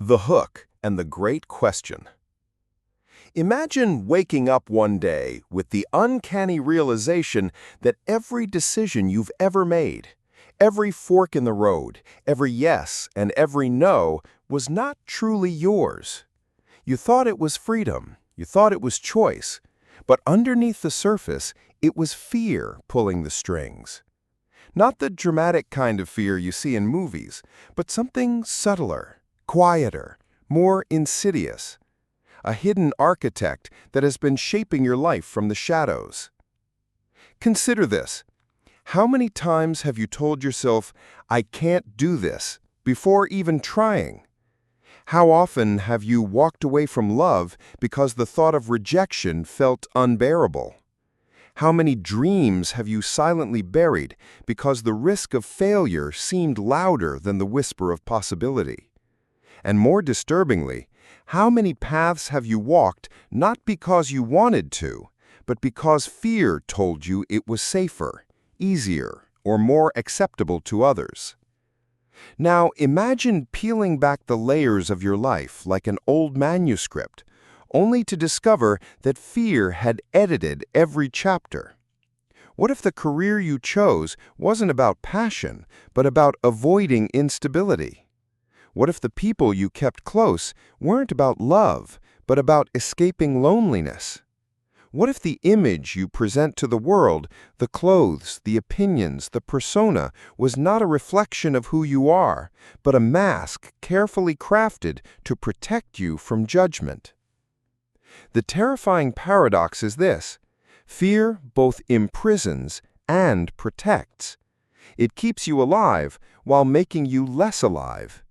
The Hook and the Great Question. Imagine waking up one day with the uncanny realization that every decision you've ever made, every fork in the road, every yes and every no, was not truly yours. You thought it was freedom, you thought it was choice, but underneath the surface, it was fear pulling the strings. Not the dramatic kind of fear you see in movies, but something subtler, quieter, more insidious. A hidden architect that has been shaping your life from the shadows. Consider this. How many times have you told yourself, "I can't do this," before even trying? How often have you walked away from love because the thought of rejection felt unbearable? How many dreams have you silently buried because the risk of failure seemed louder than the whisper of possibility? And more disturbingly, how many paths have you walked not because you wanted to, but because fear told you it was safer, easier, or more acceptable to others? Now imagine peeling back the layers of your life like an old manuscript, only to discover that fear had edited every chapter. What if the career you chose wasn't about passion, but about avoiding instability? What if the people you kept close weren't about love, but about escaping loneliness? What if the image you present to the world, the clothes, the opinions, the persona, was not a reflection of who you are, but a mask carefully crafted to protect you from judgment? The terrifying paradox is this: fear both imprisons and protects. It keeps you alive while making you less alive.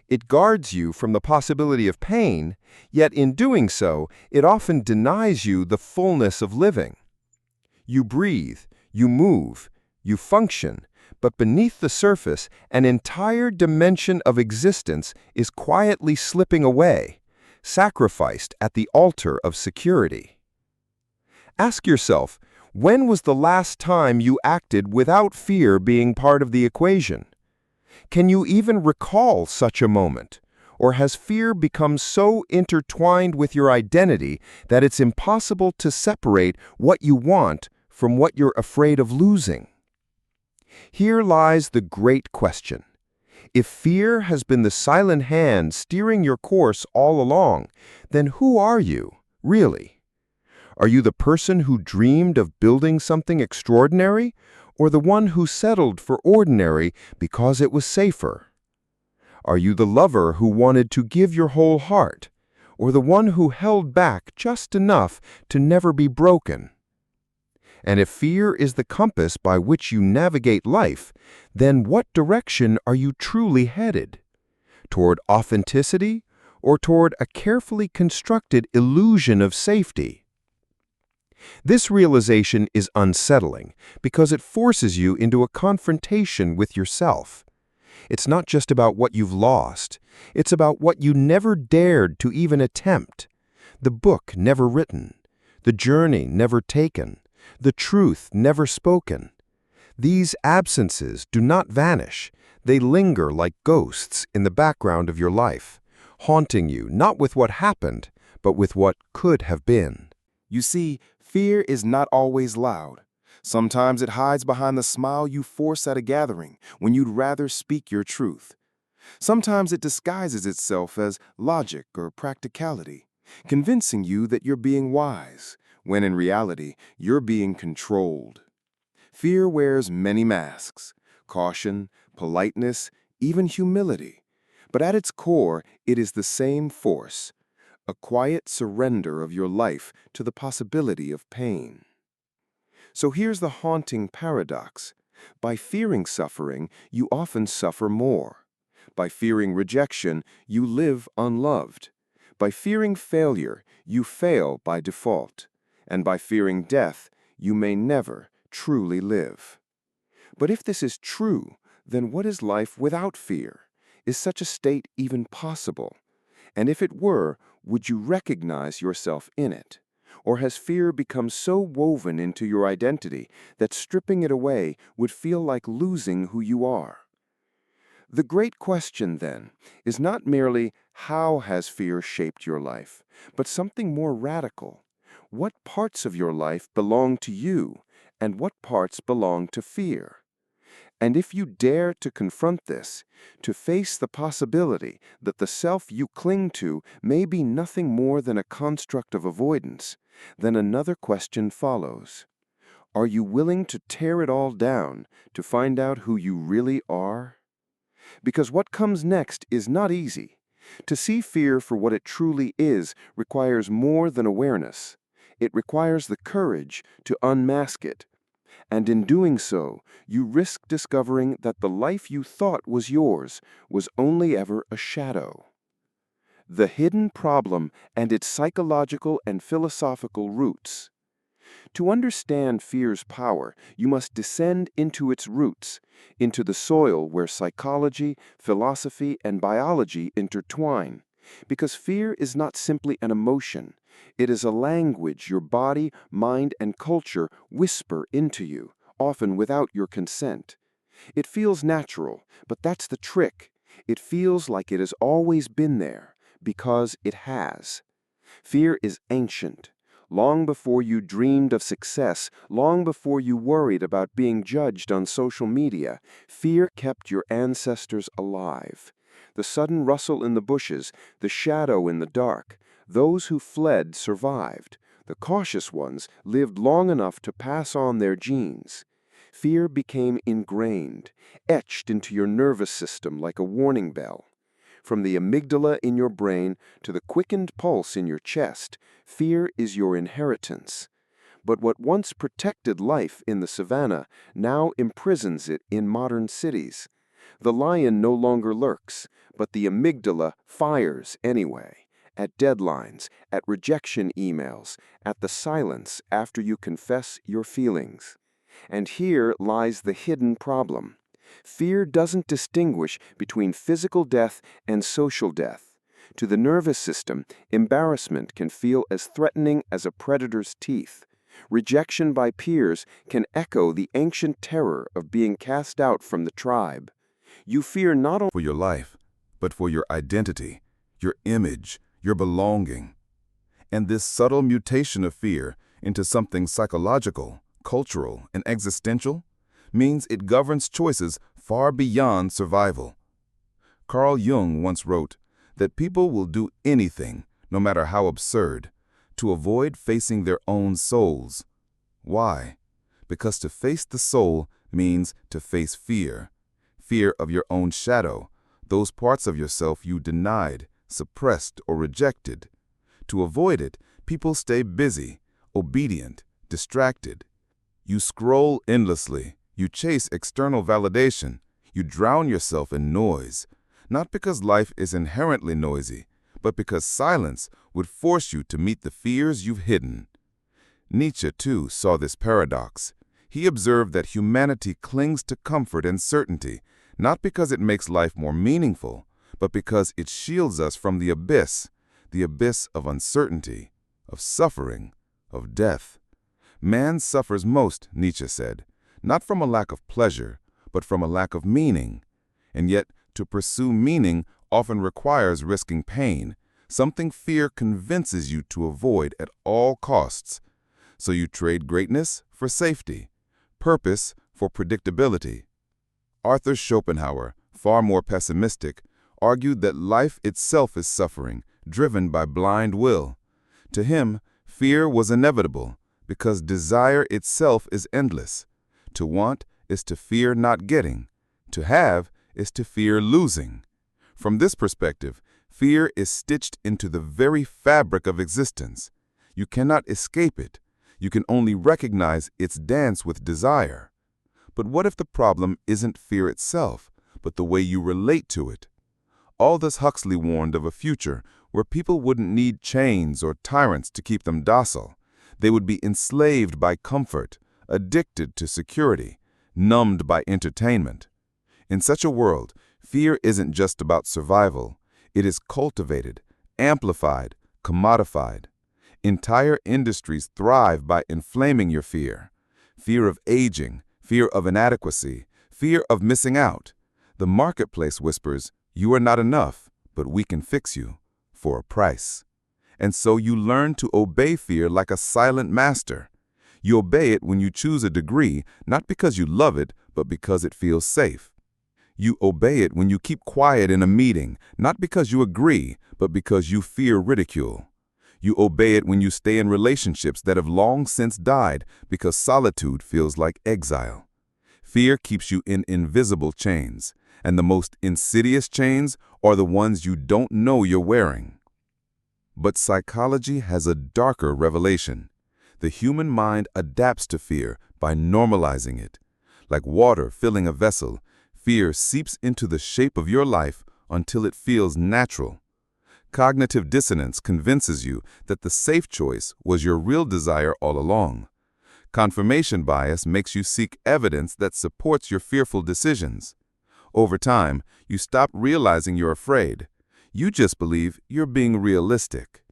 It guards you from the possibility of pain, yet in doing so, it often denies you the fullness of living. You breathe, you move, you function, but beneath the surface, an entire dimension of existence is quietly slipping away, sacrificed at the altar of security. Ask yourself, when was the last time you acted without fear being part of the equation? Can you even recall such a moment? Or has fear become so intertwined with your identity that it's impossible to separate what you want from what you're afraid of losing? Here lies the great question. If fear has been the silent hand steering your course all along, then who are you, really? Are you the person who dreamed of building something extraordinary, or the one who settled for ordinary because it was safer? Are you the lover who wanted to give your whole heart, or the one who held back just enough to never be broken? And if fear is the compass by which you navigate life, then what direction are you truly headed? Toward authenticity, or toward a carefully constructed illusion of safety? This realization is unsettling because it forces you into a confrontation with yourself. It's not just about what you've lost, it's about what you never dared to even attempt. The book never written, the journey never taken, the truth never spoken. These absences do not vanish, they linger like ghosts in the background of your life, haunting you not with what happened, but with what could have been. You see, fear is not always loud. Sometimes it hides behind the smile you force at a gathering when you'd rather speak your truth. Sometimes it disguises itself as logic or practicality, convincing you that you're being wise, when in reality, you're being controlled. Fear wears many masks: caution, politeness, even humility. But at its core, it is the same force: a quiet surrender of your life to the possibility of pain. So here's the haunting paradox. By fearing suffering, you often suffer more. By fearing rejection, you live unloved. By fearing failure, you fail by default. And by fearing death, you may never truly live. But if this is true, then what is life without fear? Is such a state even possible? And if it were, would you recognize yourself in it? Or has fear become so woven into your identity that stripping it away would feel like losing who you are? The great question, then, is not merely how has fear shaped your life, but something more radical. What parts of your life belong to you, and what parts belong to fear? And if you dare to confront this, to face the possibility that the self you cling to may be nothing more than a construct of avoidance, then another question follows. Are you willing to tear it all down to find out who you really are? Because what comes next is not easy. To see fear for what it truly is requires more than awareness. It requires the courage to unmask it. And in doing so, you risk discovering that the life you thought was yours was only ever a shadow. The hidden problem and its psychological and philosophical roots. To understand fear's power, you must descend into its roots, into the soil where psychology, philosophy, and biology intertwine. Because fear is not simply an emotion, it is a language your body, mind, and culture whisper into you, often without your consent. It feels natural, but that's the trick. It feels like it has always been there, because it has. Fear is ancient. Long before you dreamed of success, long before you worried about being judged on social media, fear kept your ancestors alive. The sudden rustle in the bushes, the shadow in the dark, those who fled survived. The cautious ones lived long enough to pass on their genes. Fear became ingrained, etched into your nervous system like a warning bell. From the amygdala in your brain to the quickened pulse in your chest, fear is your inheritance. But what once protected life in the savannah now imprisons it in modern cities. The lion no longer lurks, but the amygdala fires anyway, at deadlines, at rejection emails, at the silence after you confess your feelings. And here lies the hidden problem. Fear doesn't distinguish between physical death and social death. To the nervous system, embarrassment can feel as threatening as a predator's teeth. Rejection by peers can echo the ancient terror of being cast out from the tribe. You fear not only for your life, but for your identity, your image, your belonging. And this subtle mutation of fear into something psychological, cultural, and existential means it governs choices far beyond survival. Carl Jung once wrote that people will do anything, no matter how absurd, to avoid facing their own souls. Why? Because to face the soul means to face fear. Fear of your own shadow, those parts of yourself you denied, suppressed, or rejected. To avoid it, people stay busy, obedient, distracted. You scroll endlessly. You chase external validation. You drown yourself in noise, not because life is inherently noisy, but because silence would force you to meet the fears you've hidden. Nietzsche, too, saw this paradox. He observed that humanity clings to comfort and certainty, not because it makes life more meaningful, but because it shields us from the abyss of uncertainty, of suffering, of death. Man suffers most, Nietzsche said, not from a lack of pleasure, but from a lack of meaning. And yet, to pursue meaning often requires risking pain, something fear convinces you to avoid at all costs. So you trade greatness for safety, purpose for predictability. Arthur Schopenhauer, far more pessimistic, argued that life itself is suffering, driven by blind will. To him, fear was inevitable, because desire itself is endless. To want is to fear not getting. To have is to fear losing. From this perspective, fear is stitched into the very fabric of existence. You cannot escape it. You can only recognize its dance with desire. But what if the problem isn't fear itself, but the way you relate to it? Aldous Huxley warned of a future where people wouldn't need chains or tyrants to keep them docile. They would be enslaved by comfort, addicted to security, numbed by entertainment. In such a world, fear isn't just about survival. It is cultivated, amplified, commodified. Entire industries thrive by inflaming your fear. Fear of aging, fear of inadequacy, fear of missing out. The marketplace whispers, "You are not enough, but we can fix you for a price." And so you learn to obey fear like a silent master. You obey it when you choose a degree, not because you love it, but because it feels safe. You obey it when you keep quiet in a meeting, not because you agree, but because you fear ridicule. You obey it when you stay in relationships that have long since died, because solitude feels like exile. Fear keeps you in invisible chains, and the most insidious chains are the ones you don't know you're wearing. But psychology has a darker revelation. The human mind adapts to fear by normalizing it. Like water filling a vessel, fear seeps into the shape of your life until it feels natural. Cognitive dissonance convinces you that the safe choice was your real desire all along. Confirmation bias makes you seek evidence that supports your fearful decisions. Over time, you stop realizing you're afraid. You just believe you're being realistic.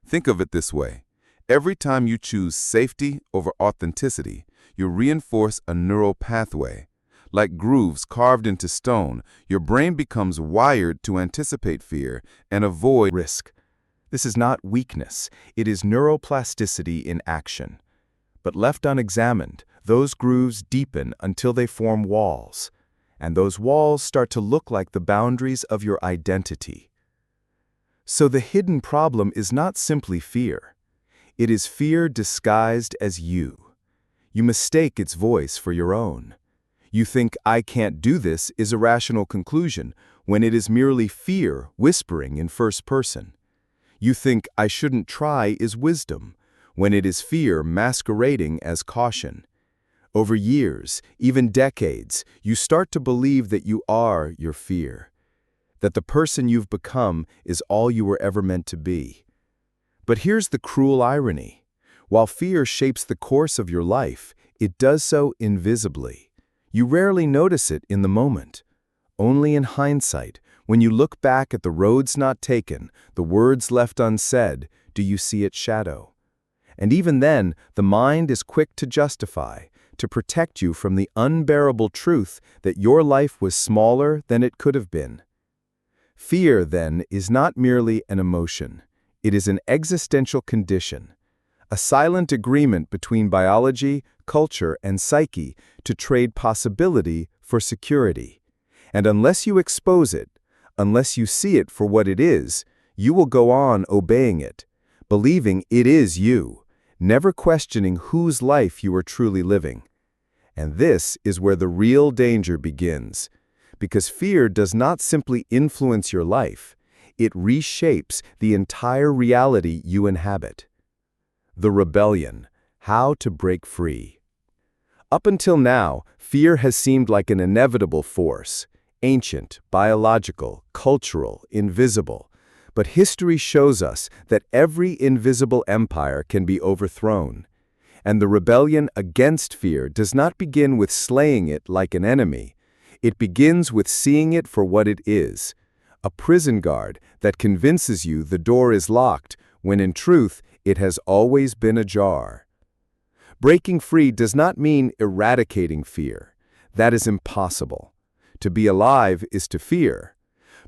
Think of it this way. Every time you choose safety over authenticity, you reinforce a neural pathway. Like grooves carved into stone, your brain becomes wired to anticipate fear and avoid Risk. This is not weakness, it is neuroplasticity in action. But left unexamined, those grooves deepen until they form walls, and those walls start to look like the boundaries of your identity. So the hidden problem is not simply fear. It is fear disguised as you. You mistake its voice for your own. You think "I can't do this" is a rational conclusion, when it is merely fear whispering in first person. You think "I shouldn't try" is wisdom, when it is fear masquerading as caution. Over years, even decades, you start to believe that you are your fear, that the person you've become is all you were ever meant to be. But here's the cruel irony. While fear shapes the course of your life, it does so invisibly. You rarely notice it in the moment. Only in hindsight, when you look back at the roads not taken, the words left unsaid, do you see its shadow. And even then, the mind is quick to justify, to protect you from the unbearable truth that your life was smaller than it could have been. Fear, then, is not merely an emotion. It is an existential condition, a silent agreement between biology, culture, and psyche to trade possibility for security. And unless you expose it, unless you see it for what it is, you will go on obeying it, believing it is you, never questioning whose life you are truly living. And this is where the real danger begins. Because fear does not simply influence your life, it reshapes the entire reality you inhabit. The rebellion, how to break free. Up until now, fear has seemed like an inevitable force, ancient, biological, cultural, invisible. But history shows us that every invisible empire can be overthrown. And the rebellion against fear does not begin with slaying it like an enemy. It begins with seeing it for what it is, a prison guard that convinces you the door is locked when in truth it has always been ajar. Breaking free does not mean eradicating fear. That is impossible. To be alive is to fear.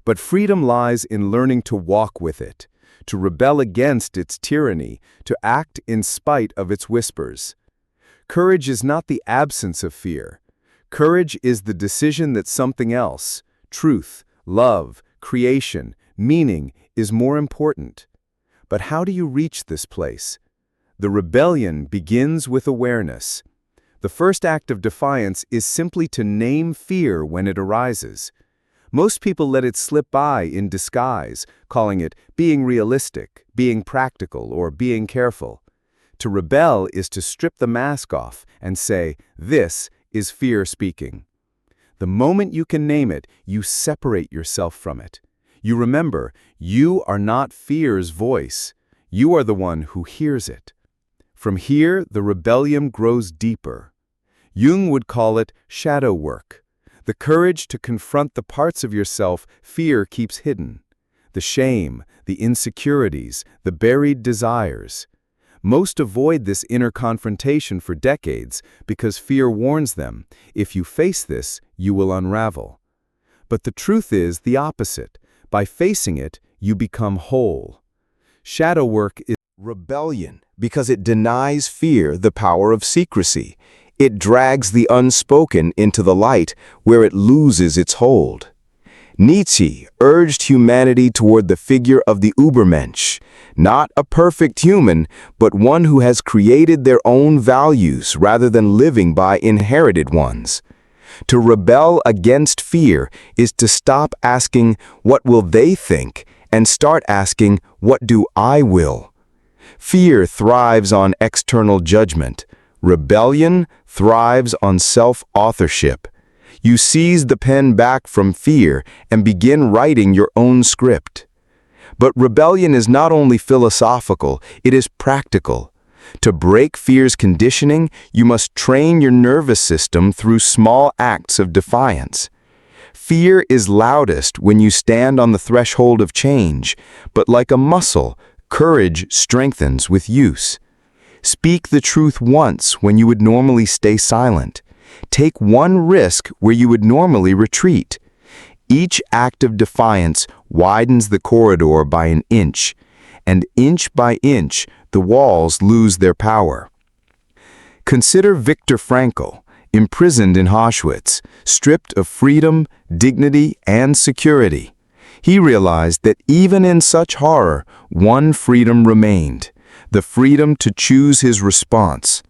But freedom lies in learning to walk with it, to rebel against its tyranny, to act in spite of its whispers. Courage is not the absence of fear. Courage is the decision that something else, truth, love, creation, meaning, is more important. But how do you reach this place? The rebellion begins with awareness. The first act of defiance is simply to name fear when it arises. Most people let it slip by in disguise, calling it being realistic, being practical, or being careful. To rebel is to strip the mask off and say, "This is fear speaking." The moment you can name it, you separate yourself from it. You remember, you are not fear's voice. You are the one who hears it. From here, the rebellion grows deeper. Jung would call it shadow work. The courage to confront the parts of yourself fear keeps hidden. The shame, the insecurities, the buried desires. Most avoid this inner confrontation for decades because fear warns them, if you face this, you will unravel. But the truth is the opposite. By facing it, you become whole. Shadow work is Rebellion, because it denies fear the power of secrecy. It drags the unspoken into the light, where it loses its hold. Nietzsche urged humanity toward the figure of the Übermensch, not a perfect human, but one who has created their own values rather than living by inherited ones. To rebel against fear is to stop asking, "What will they think?" and start asking, "What do I will?" Fear thrives on external judgment. Rebellion thrives on self-authorship. You seize the pen back from fear and begin writing your own script. But rebellion is not only philosophical, it is practical. To break fear's conditioning, you must train your nervous system through small acts of defiance. Fear is loudest when you stand on the threshold of change, but like a muscle, courage strengthens with use. Speak the truth once when you would normally stay silent. Take one risk where you would normally retreat. Each act of defiance widens the corridor by an inch, and inch by inch, the walls lose their power. Consider Viktor Frankl, imprisoned in Auschwitz, stripped of freedom, dignity, and security. He realized that even in such horror, one freedom remained, the freedom to choose his response.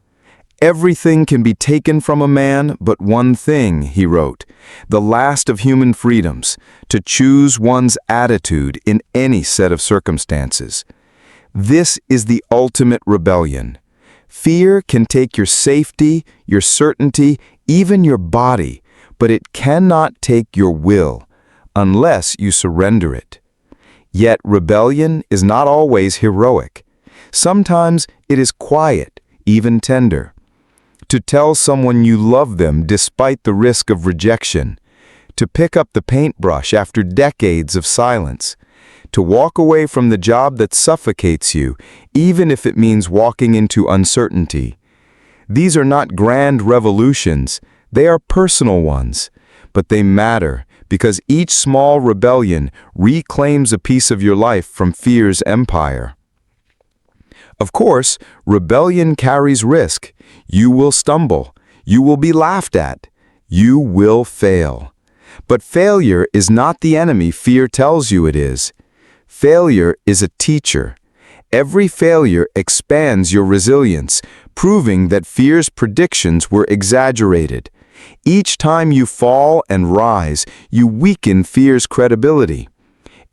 "Everything can be taken from a man but one thing," he wrote, "the last of human freedoms, to choose one's attitude in any set of circumstances." This is the ultimate rebellion. Fear can take your safety, your certainty, even your body, but it cannot take your will, unless you surrender it. Yet rebellion is not always heroic. Sometimes it is quiet, even tender. To tell someone you love them despite the risk of rejection, to pick up the paintbrush after decades of silence, to walk away from the job that suffocates you, even if it means walking into uncertainty. These are not grand revolutions, they are personal ones, but they matter because each small rebellion reclaims a piece of your life from fear's empire. Of course, rebellion carries risk. You will stumble. You will be laughed at. You will fail. But failure is not the enemy fear tells you it is. Failure is a teacher. Every failure expands your resilience, proving that fear's predictions were exaggerated. Each time you fall and rise, you weaken fear's credibility.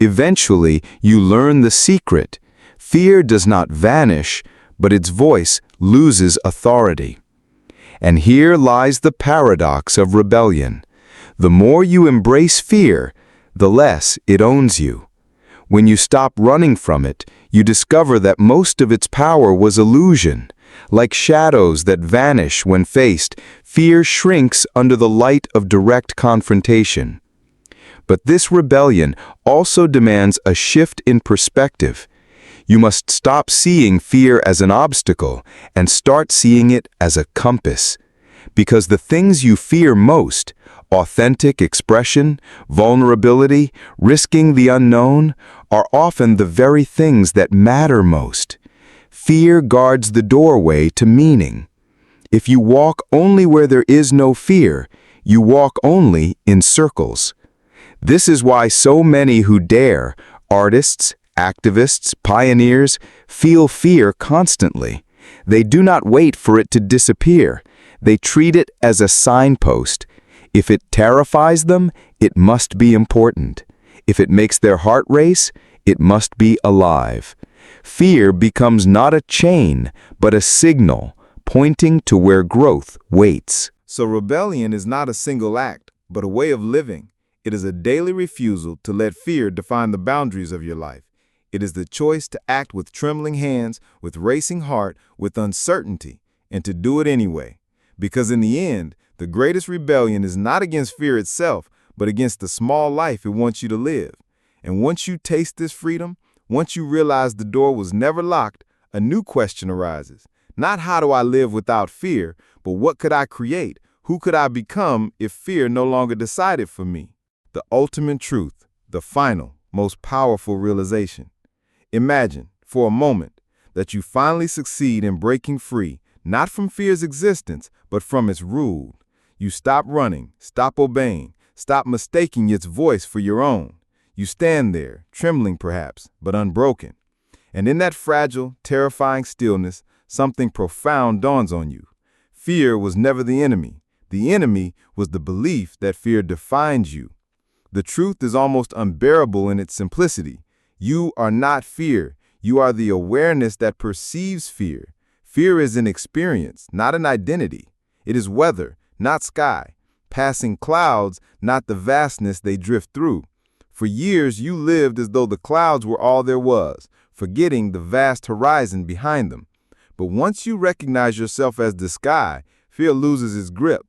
Eventually, you learn the secret. Fear does not vanish, but its voice loses authority. And here lies the paradox of rebellion. The more you embrace fear, the less it owns you. When you stop running from it, you discover that most of its power was illusion. Like shadows that vanish when faced, fear shrinks under the light of direct confrontation. But this rebellion also demands a shift in perspective. You must stop seeing fear as an obstacle and start seeing it as a compass. Because the things you fear most, authentic expression, vulnerability, risking the unknown, are often the very things that matter most. Fear guards the doorway to meaning. If you walk only where there is no fear, you walk only in circles. This is why so many who dare, artists, activists, pioneers, feel fear constantly. They do not wait for it to disappear. They treat it as a signpost. If it terrifies them, it must be important. If it makes their heart race, it must be alive. Fear becomes not a chain, but a signal, pointing to where growth waits. So rebellion is not a single act, but a way of living. It is a daily refusal to let fear define the boundaries of your life. It is the choice to act with trembling hands, with racing heart, with uncertainty, and to do it anyway. Because in the end, the greatest rebellion is not against fear itself, but against the small life it wants you to live. And once you taste this freedom, once you realize the door was never locked, a new question arises. Not how do I live without fear, but what could I create? Who could I become if fear no longer decided for me? the ultimate truth, the final, most powerful realization. Imagine, for a moment, that you finally succeed in breaking free, not from fear's existence, but from its rule. You stop running, stop obeying, stop mistaking its voice for your own. You stand there, trembling perhaps, but unbroken. And in that fragile, terrifying stillness, something profound dawns on you. Fear was never the enemy. The enemy was the belief that fear defines you. The truth is almost unbearable in its simplicity. You are not fear. You are the awareness that perceives fear. Fear is an experience, not an identity. It is weather, not sky. Passing clouds, not the vastness they drift through. For years, you lived as though the clouds were all there was, forgetting the vast horizon behind them. But once you recognize yourself as the sky, fear loses its grip.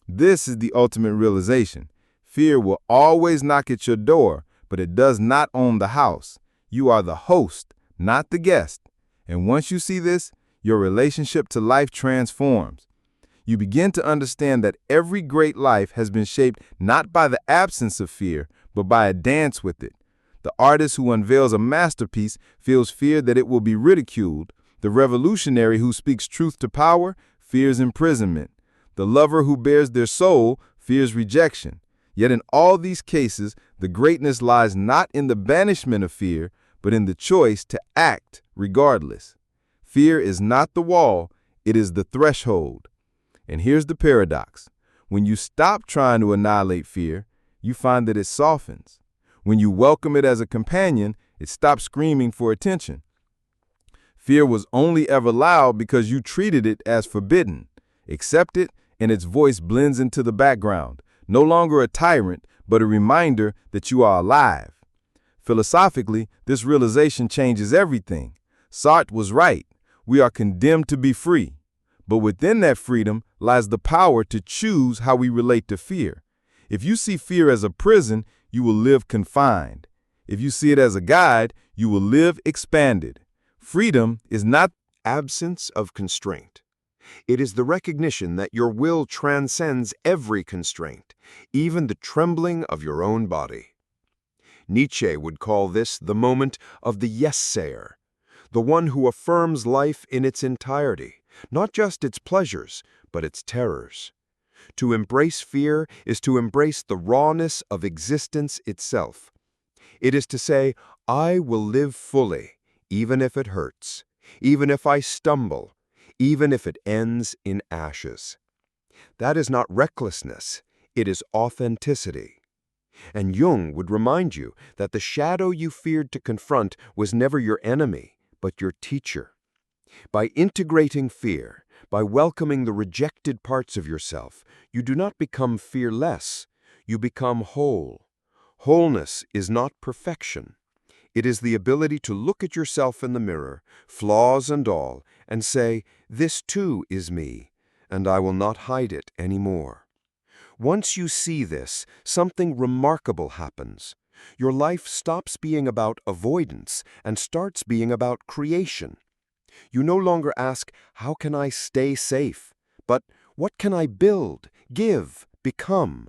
This is the ultimate realization. Fear will always knock at your door, but it does not own the house. You are the host, not the guest. And once you see this, your relationship to life transforms. You begin to understand that every great life has been shaped not by the absence of fear, but by a dance with it. The artist who unveils a masterpiece feels fear that it will be ridiculed. The revolutionary who speaks truth to power fears imprisonment. The lover who bears their soul fears rejection. Yet in all these cases, the greatness lies not in the banishment of fear, but in the choice to act regardless. Fear is not the wall, it is the threshold. And here's the paradox. When you stop trying to annihilate fear, you find that it softens. When you welcome it as a companion, it stops screaming for attention. Fear was only ever loud because you treated it as forbidden. Accept it, and its voice blends into the background, no longer a tyrant, but a reminder that you are alive. Philosophically, this realization changes everything. Sartre was right. We are condemned to be free. But within that freedom lies the power to choose how we relate to fear. If you see fear as a prison, you will live confined. If you see it as a guide, you will live expanded. Freedom is not Absence of constraint. It is the recognition that your will transcends every constraint, even the trembling of your own body. Nietzsche would call this the moment of the yes-sayer, the one who affirms life in its entirety, not just its pleasures, but its terrors. To embrace fear is to embrace the rawness of existence itself. It is to say, I will live fully, even if it hurts, even if I stumble, even if it ends in ashes. That is not recklessness, it is authenticity. And Jung would remind you that the shadow you feared to confront was never your enemy, but your teacher. By integrating fear, by welcoming the rejected parts of yourself, you do not become fearless, you become whole. Wholeness is not perfection. It is the ability to look at yourself in the mirror, flaws and all, and say, this too is me, and I will not hide it anymore. Once you see this, something remarkable happens. Your life stops being about avoidance and starts being about creation. You no longer ask, how can I stay safe? But what can I build, give, become?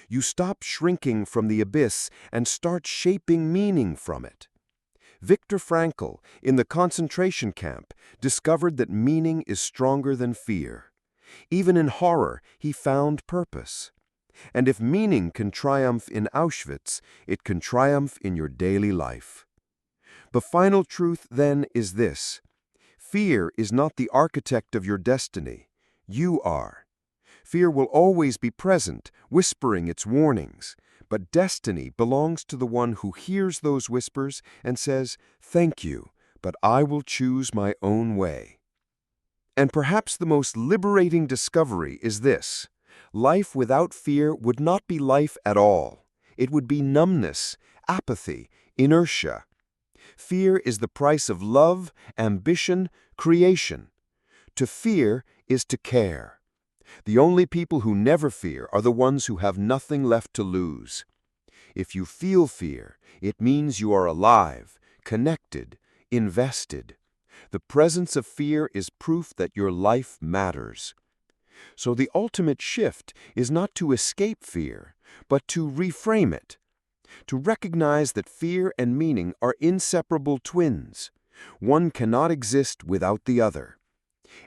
You stop shrinking from the abyss and start shaping meaning from it. Viktor Frankl, in the concentration camp, discovered that meaning is stronger than fear. Even in horror, he found purpose. And if meaning can triumph in Auschwitz, it can triumph in your daily life. The final truth, then, is this. Fear is not the architect of your destiny. You are. Fear will always be present, whispering its warnings, but destiny belongs to the one who hears those whispers and says, thank you, but I will choose my own way. And perhaps the most liberating discovery is this. Life without fear would not be life at all. It would be numbness, apathy, inertia. Fear is the price of love, ambition, creation. To fear is to care. The only people who never fear are the ones who have nothing left to lose. If you feel fear, it means you are alive, connected, invested. The presence of fear is proof that your life matters. So the ultimate shift is not to escape fear, but to reframe it, to recognize that fear and meaning are inseparable twins. One cannot exist without the other.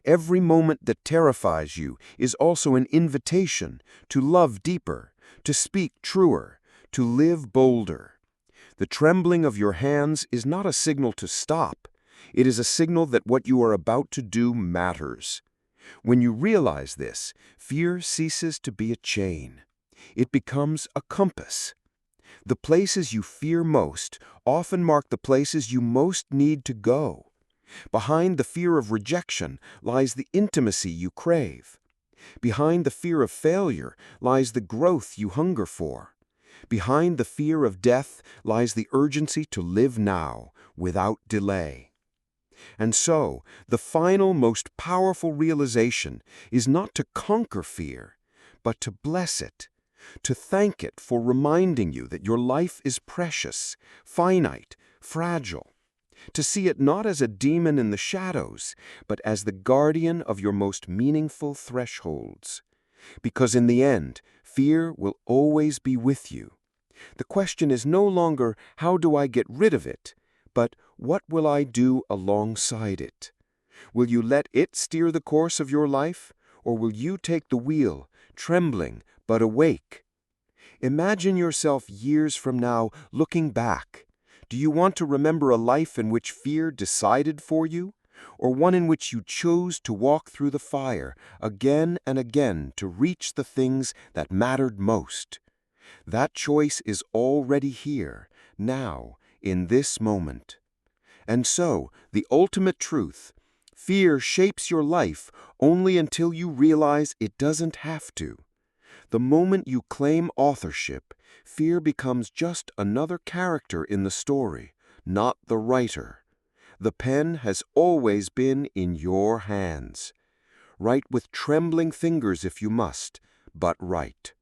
Every moment that terrifies you is also an invitation to love deeper, to speak truer, to live bolder. The trembling of your hands is not a signal to stop. It is a signal that what you are about to do matters. When you realize this, fear ceases to be a chain. It becomes a compass. The places you fear most often mark the places you most need to go. Behind the fear of rejection lies the intimacy you crave. Behind the fear of failure lies the growth you hunger for. Behind the fear of death lies the urgency to live now, without delay. And so, the final, most powerful realization is not to conquer fear, but to bless it, to thank it for reminding you that your life is precious, finite, fragile, to see it not as a demon in the shadows, but as the guardian of your most meaningful thresholds. Because in the end, fear will always be with you. The question is no longer, how do I get rid of it? But what will I do alongside it? Will you let it steer the course of your life, or will you take the wheel, trembling but awake? Imagine yourself years from now looking back. Do you want to remember a life in which fear decided for you, or one in which you chose to walk through the fire again and again to reach the things that mattered most? That choice is already here, now, in this moment. And so, the ultimate truth, fear shapes your life only until you realize it doesn't have to. The moment you claim authorship, fear becomes just another character in the story, not the writer. The pen has always been in your hands. Write with trembling fingers if you must, but write.